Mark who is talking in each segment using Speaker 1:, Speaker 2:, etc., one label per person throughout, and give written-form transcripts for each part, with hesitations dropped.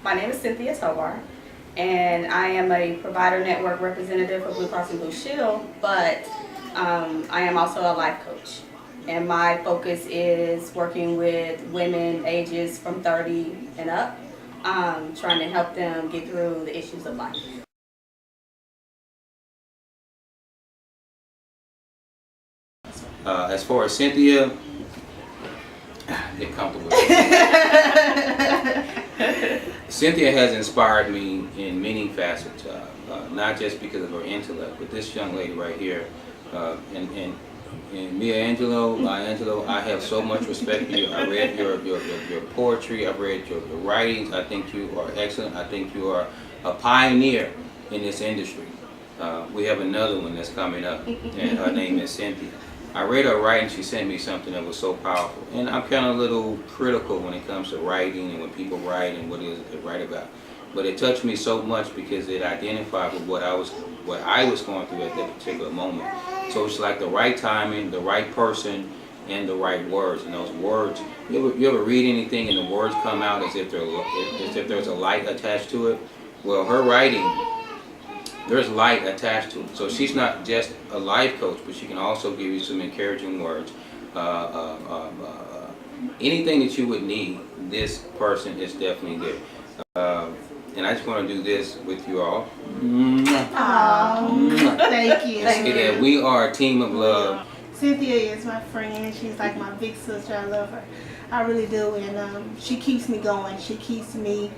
Speaker 1: My name is Cynthia Tobar, and I am a provider network representative for Blue Cross and Blue Shield, but I am also a life coach. And my focus is working with women ages from 30 and up, trying to help them get through the issues of life.
Speaker 2: As far as Cynthia, get comfortable. Cynthia has inspired me in many facets, not just because of her intellect, but this young lady right here, and Maya Angelou, I have so much respect for you. I read your poetry, I've read your writings. I think you are excellent. I think you are a pioneer in this industry. We have another one that's coming up, and her name is Cynthia. I read her writing, she sent me something that was so powerful. And I'm kind of a little critical when it comes to writing and when people write and what it is they write about. But it touched me so much because it identified with what I was going through at that particular moment. So it's like the right timing, the right person, and the right words. And those words, you ever read anything and the words come out as if there's a light attached to it? Well, her writing, there's light attached to it. So she's not just a life coach, but she can also give you some encouraging words. Anything that you would need, this person is definitely there. And I just want to do this with you all.
Speaker 3: Oh, thank you.
Speaker 2: Say that we are a team of love.
Speaker 3: Cynthia is my friend. She's like my big sister. I love her. I really do. And she keeps me going. She keeps me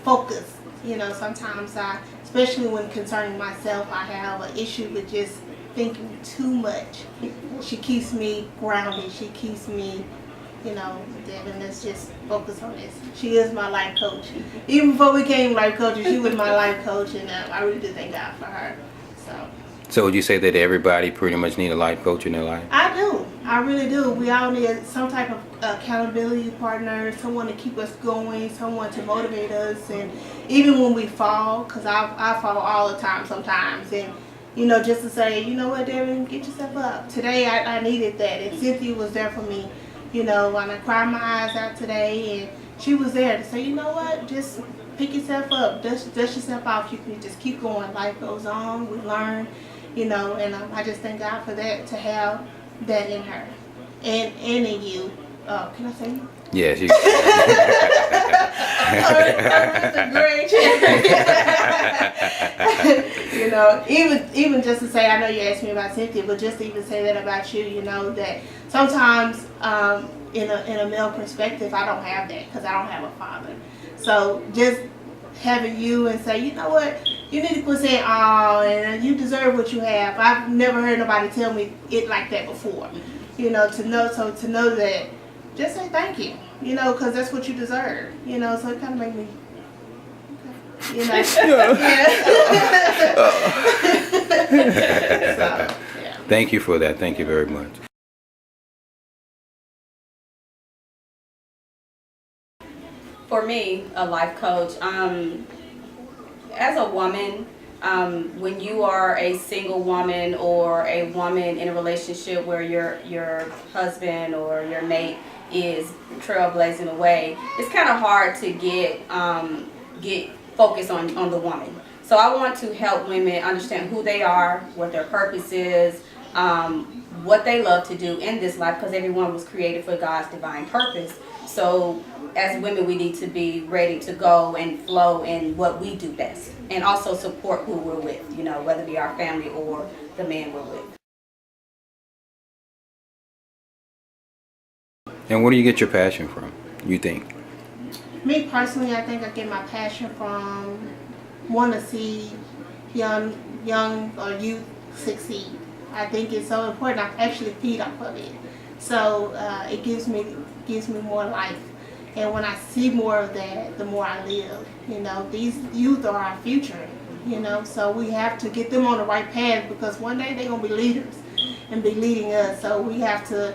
Speaker 3: focused. You know, sometimes especially when concerning myself, I have an issue with just thinking too much. She keeps me grounded. She keeps me, you know, and let's just focus on this. She is my life coach. Even before we became life coaches, she was my life coach, and I really do thank God for her.
Speaker 2: So would you say that everybody pretty much need a life coach in their life?
Speaker 3: I do. I really do. We all need some type of accountability partner, someone to keep us going, someone to motivate us, and even when we fall, because I fall all the time sometimes, and you know, just to say, you know what, Darren, get yourself up. Today I needed that, and Cynthia was there for me. You know, when I cried my eyes out today, and she was there to say, you know what, just pick yourself up, dust yourself off. You can just keep going. Life goes on. We learn, you know, and I just thank God for that, to have that in her and in you. Can I say you?
Speaker 2: Yes, you.
Speaker 3: You know, even just to say, I know you asked me about Cynthia, but just to even say that about you, you know, that sometimes in a male perspective, I don't have that because I don't have a father. So just having you and say, you know what, you need to quit saying, oh, and you deserve what you have. I've never heard nobody tell me it like that before. You know, to know that, just say thank you, you know, because that's what you deserve, you know, so it kind of made me, okay, you know. So, yeah.
Speaker 2: Thank you for that. Thank you very much.
Speaker 1: For me, a life coach, as a woman, when you are a single woman or a woman in a relationship where your husband or your mate is trailblazing away, it's kind of hard to get focused on the woman. So I want to help women understand who they are, what their purpose is, what they love to do in this life, because everyone was created for God's divine purpose. So as women, we need to be ready to go and flow in what we do best, and also support who we're with, you know, whether it be our family or the man we're with.
Speaker 2: And where do you get your passion from, you think?
Speaker 3: Me personally, I think I get my passion from wanting to see young or youth succeed. I think it's so important. I actually feed off of it, so it gives me more life. And when I see more of that, the more I live. You know, these youth are our future. You know, so we have to get them on the right path, because one day they're gonna be leaders and be leading us. So we have to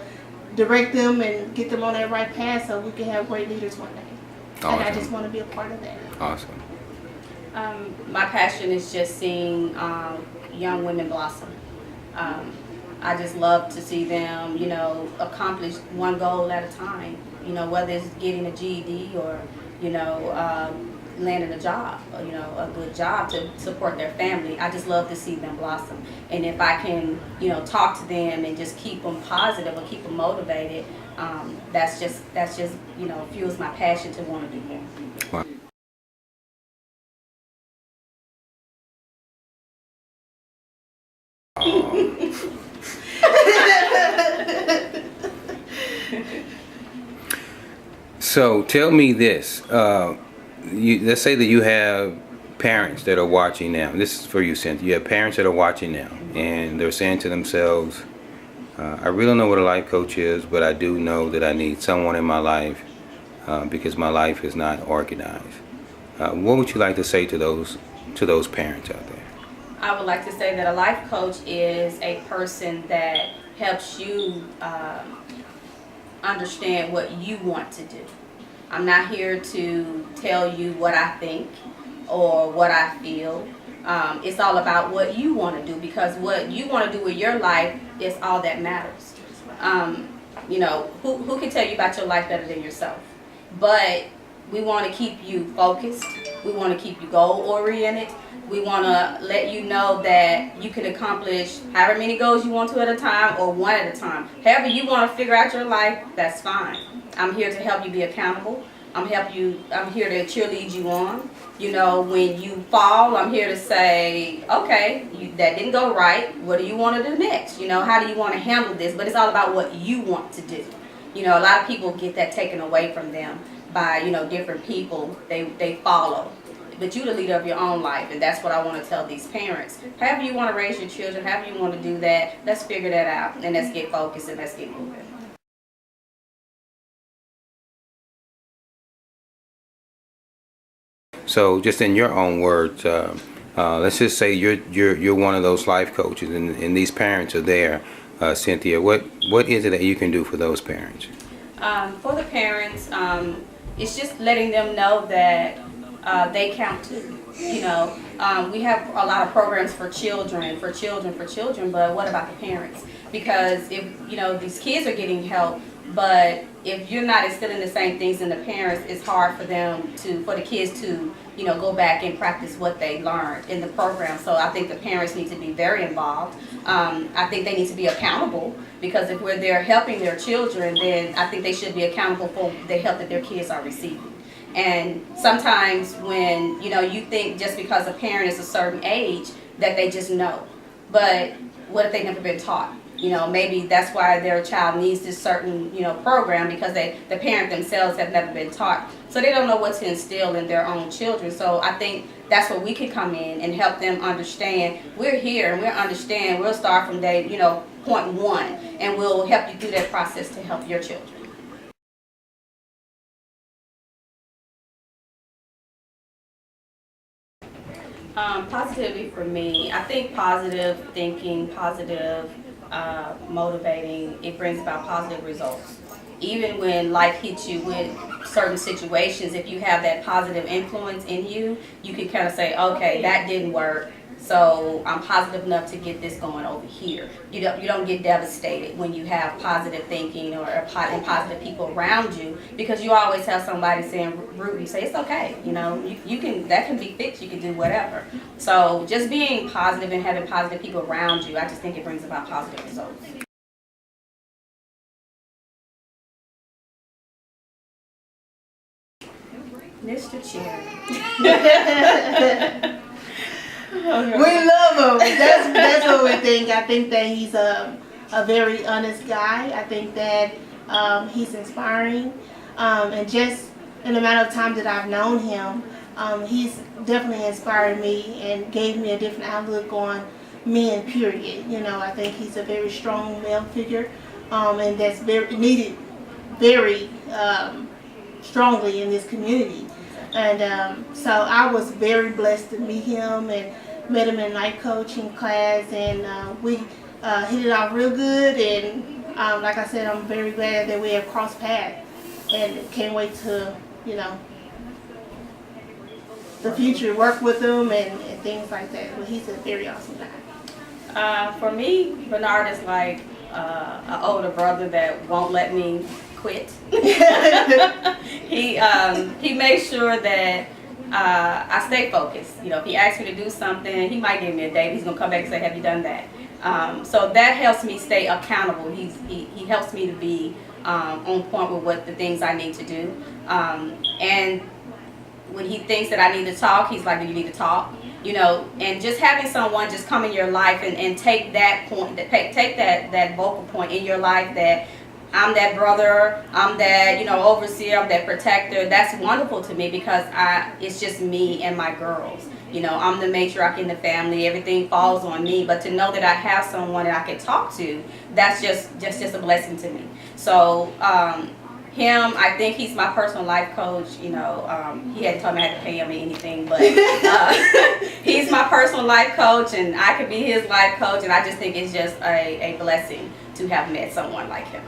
Speaker 3: direct them and get them on that right path so we can have great leaders one day. Awesome. And I just want to be a part of that.
Speaker 2: Awesome.
Speaker 1: My passion is just seeing young women blossom. I just love to see them, you know, accomplish one goal at a time. You know, whether it's getting a GED or, you know, landing a job, a good job to support their family. I just love to see them blossom. And if I can, talk to them and just keep them positive or keep them motivated, that's just fuels my passion to want to do more.
Speaker 2: Wow. So tell me this. Let's say that you have parents that are watching now. This is for you, Cynthia. You have parents that are watching now, and they're saying to themselves, I really don't know what a life coach is, but I do know that I need someone in my life because my life is not organized. What would you like to say to those parents out there?
Speaker 1: I would like to say that a life coach is a person that helps you understand what you want to do. I'm not here to tell you what I think or what I feel. It's all about what you want to do, because what you want to do with your life is all that matters. Who can tell you about your life better than yourself? But we want to keep you focused. We want to keep you goal-oriented. We want to let you know that you can accomplish however many goals you want to at a time, or one at a time. However you want to figure out your life, that's fine. I'm here to help you be accountable. I'm here to cheerlead you on. When you fall, I'm here to say, okay, that didn't go right. What do you want to do next? How do you want to handle this? But it's all about what you want to do. A lot of people get that taken away from them by, different people they follow. But you're the leader of your own life, and that's what I want to tell these parents. However you want to raise your children, however you want to do that, let's figure that out, and let's get focused and let's get moving.
Speaker 2: So, just in your own words, let's just say you're one of those life coaches, and these parents are there. Cynthia, what is it that you can do for those parents?
Speaker 1: For the parents, it's just letting them know that they count too. We have a lot of programs for children, but what about the parents? Because if these kids are getting help, but if you're not instilling the same things in the parents, it's hard for the kids to go back and practice what they learned in the program. So I think the parents need to be very involved. I think they need to be accountable, because if we're there helping their children, then I think they should be accountable for the help that their kids are receiving. And sometimes when you think just because a parent is a certain age that they just know, but what if they've never been taught? Maybe that's why their child needs this certain program, because the parent themselves have never been taught, so they don't know what to instill in their own children. So I think that's where we can come in and help them understand we're here and we'll start from day point one, and we'll help you through that process to help your children. Positivity for me, I think positive thinking, positive motivating, it brings about positive results. Even when life hits you with certain situations, if you have that positive influence in you, you can kind of say, okay, that didn't work, so I'm positive enough to get this going over here. You don't get devastated when you have positive thinking and positive people around you, because you always have somebody saying, root you, say it's okay, that can be fixed, you can do whatever. So just being positive and having positive people around you, I just think it brings about positive results. Mr. Chair.
Speaker 3: We love him. That's what we think. I think that he's a very honest guy. I think that he's inspiring, and just in the amount of time that I've known him, he's definitely inspired me and gave me a different outlook on men, period. I think he's a very strong male figure, and that's very needed very strongly in this community. And so I was very blessed to meet him, and met him in life coaching class, and we hit it off real good. And like I said, I'm very glad that we have crossed paths, and can't wait to the future, work with him and things like that. But he's a very awesome guy.
Speaker 1: For me, Bernard is like an older brother that won't let me quit. He makes sure that I stay focused. You know, if he asks me to do something, he might give me a date. He's gonna come back and say, "Have you done that?" So that helps me stay accountable. He helps me to be on point with what the things I need to do. And when he thinks that I need to talk, he's like, "You need to talk." You know, and just having someone just come in your life and take that point, take that vocal point in your life that I'm that brother, I'm that, you know, overseer, I'm that protector. That's wonderful to me because it's just me and my girls. You know, I'm the matriarch in the family. Everything falls on me. But to know that I have someone that I can talk to, that's just a blessing to me. So him, I think he's my personal life coach. You know, he hadn't told me I had to pay him or anything, but he's my personal life coach, and I could be his life coach. And I just think it's just a blessing to have met someone like him.